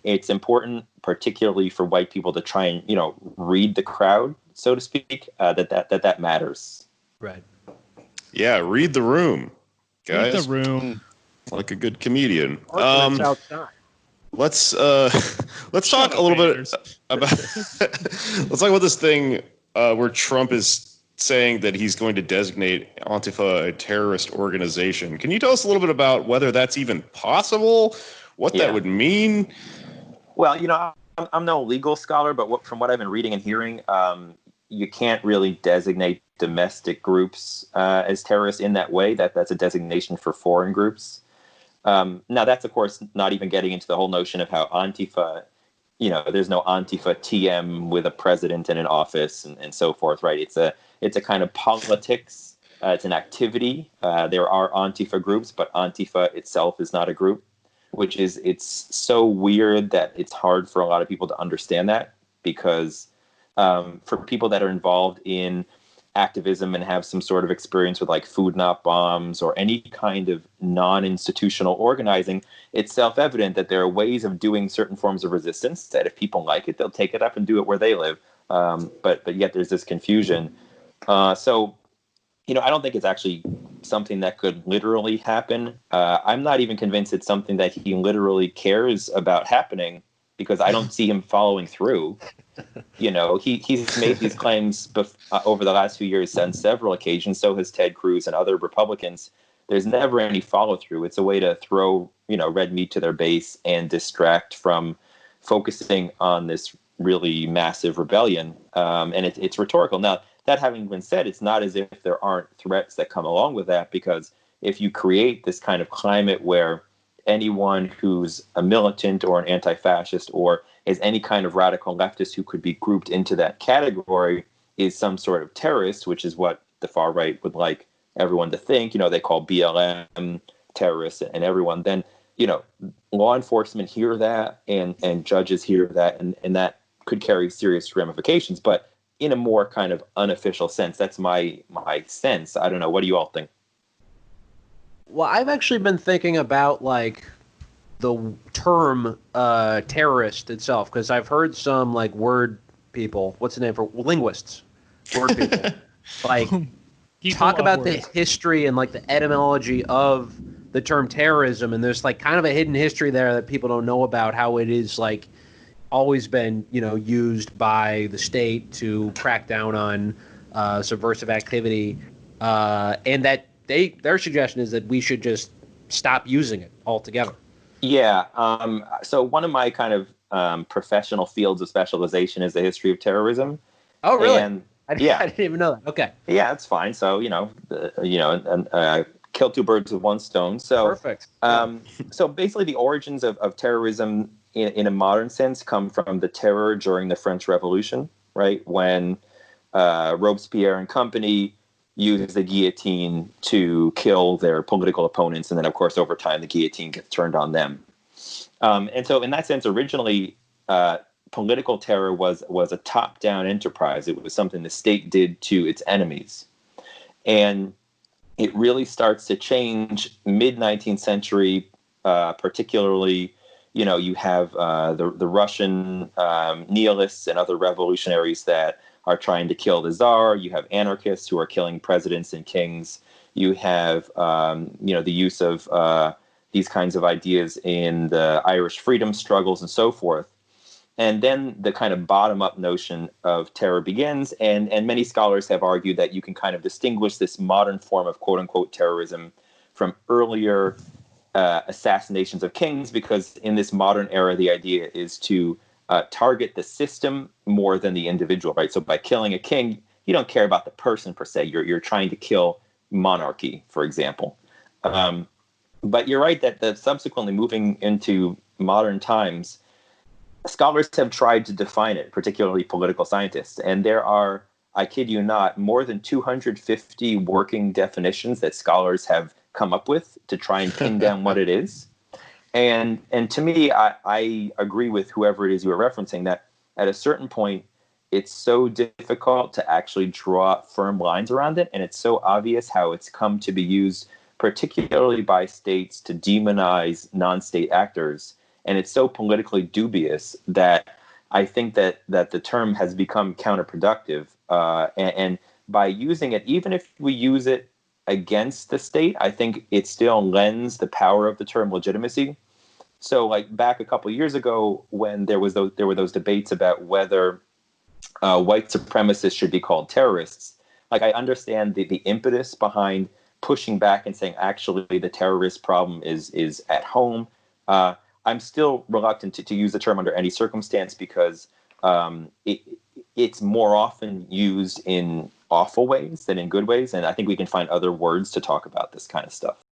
it's important, particularly for white people, to try and, read the crowd, so to speak, that matters. Right. Yeah, read the room, guys. Read the room. Like a good comedian. Outside. Let's talk a little bit about let's talk about this thing where Trump is saying that he's going to designate Antifa a terrorist organization. Can you tell us a little bit about whether that's even possible? What that would mean? Well, I'm no legal scholar, but from what I've been reading and hearing, you can't really designate domestic groups as terrorists in that way. That's a designation for foreign groups. Now, that's, of course, not even getting into the whole notion of how Antifa, there's no Antifa TM with a president and an office and so forth, right? It's a kind of politics. It's an activity. There are Antifa groups, but Antifa itself is not a group, it's so weird that it's hard for a lot of people to understand that, because for people that are involved in activism and have some sort of experience with like food not bombs or any kind of non-institutional organizing, it's self-evident that there are ways of doing certain forms of resistance that if people like it, they'll take it up and do it where they live. But yet there's this confusion. So I don't think it's actually something that could literally happen. I'm not even convinced it's something that he literally cares about happening, because I don't see him following through. He's made these claims over the last few years on several occasions. So has Ted Cruz and other Republicans. There's never any follow through. It's a way to throw, red meat to their base and distract from focusing on this really massive rebellion. And it's rhetorical. Now, that having been said, it's not as if there aren't threats that come along with that, because if you create this kind of climate where anyone who's a militant or an anti-fascist or is any kind of radical leftist who could be grouped into that category is some sort of terrorist, which is what the far right would like everyone to think, they call BLM terrorists and everyone, then, law enforcement hear that and judges hear that, and that could carry serious ramifications. But in a more kind of unofficial sense, that's my sense. I don't know. What do you all think? Well, I've actually been thinking about like the term terrorist itself, because I've heard some like word people, what's the name for linguists, word people, like talk about the history and like the etymology of the term terrorism, and there's like kind of a hidden history there that people don't know about, how it is like always been used by the state to crack down on subversive activity, and that their suggestion is that we should just stop using it altogether. Yeah. So one of my kind of professional fields of specialization is the history of terrorism. Oh, really? And, I didn't even know that. Okay. Yeah, that's fine. So, kill two birds with one stone. So perfect. So basically the origins of terrorism in a modern sense come from the terror during the French Revolution, right? When Robespierre and company use the guillotine to kill their political opponents. And then, of course, over time, the guillotine gets turned on them. And so in that sense, originally, political terror was a top-down enterprise. It was something the state did to its enemies. And it really starts to change mid-19th century, particularly, you have the Russian nihilists and other revolutionaries that are trying to kill the Tsar. You have anarchists who are killing presidents and kings. You have, the use of these kinds of ideas in the Irish freedom struggles and so forth. And then the kind of bottom-up notion of terror begins, and many scholars have argued that you can kind of distinguish this modern form of quote-unquote terrorism from earlier assassinations of kings, because in this modern era, the idea is to target the system more than the individual, right? So by killing a king, you don't care about the person per se. You're trying to kill monarchy, for example. But you're right that subsequently moving into modern times, scholars have tried to define it, particularly political scientists. And there are, I kid you not, more than 250 working definitions that scholars have come up with to try and pin down what it is. And to me, I agree with whoever it is you were referencing, that at a certain point, it's so difficult to actually draw firm lines around it. And it's so obvious how it's come to be used, particularly by states, to demonize non-state actors. and it's so politically dubious that I think that the term has become counterproductive. And by using it, even if we use it against the state, I think it still lends the power of the term legitimacy. So, like back a couple of years ago, when there were those debates about whether white supremacists should be called terrorists, like I understand the impetus behind pushing back and saying actually the terrorist problem is at home. I'm still reluctant to use the term under any circumstance because it's more often used in awful ways than in good ways, and I think we can find other words to talk about this kind of stuff.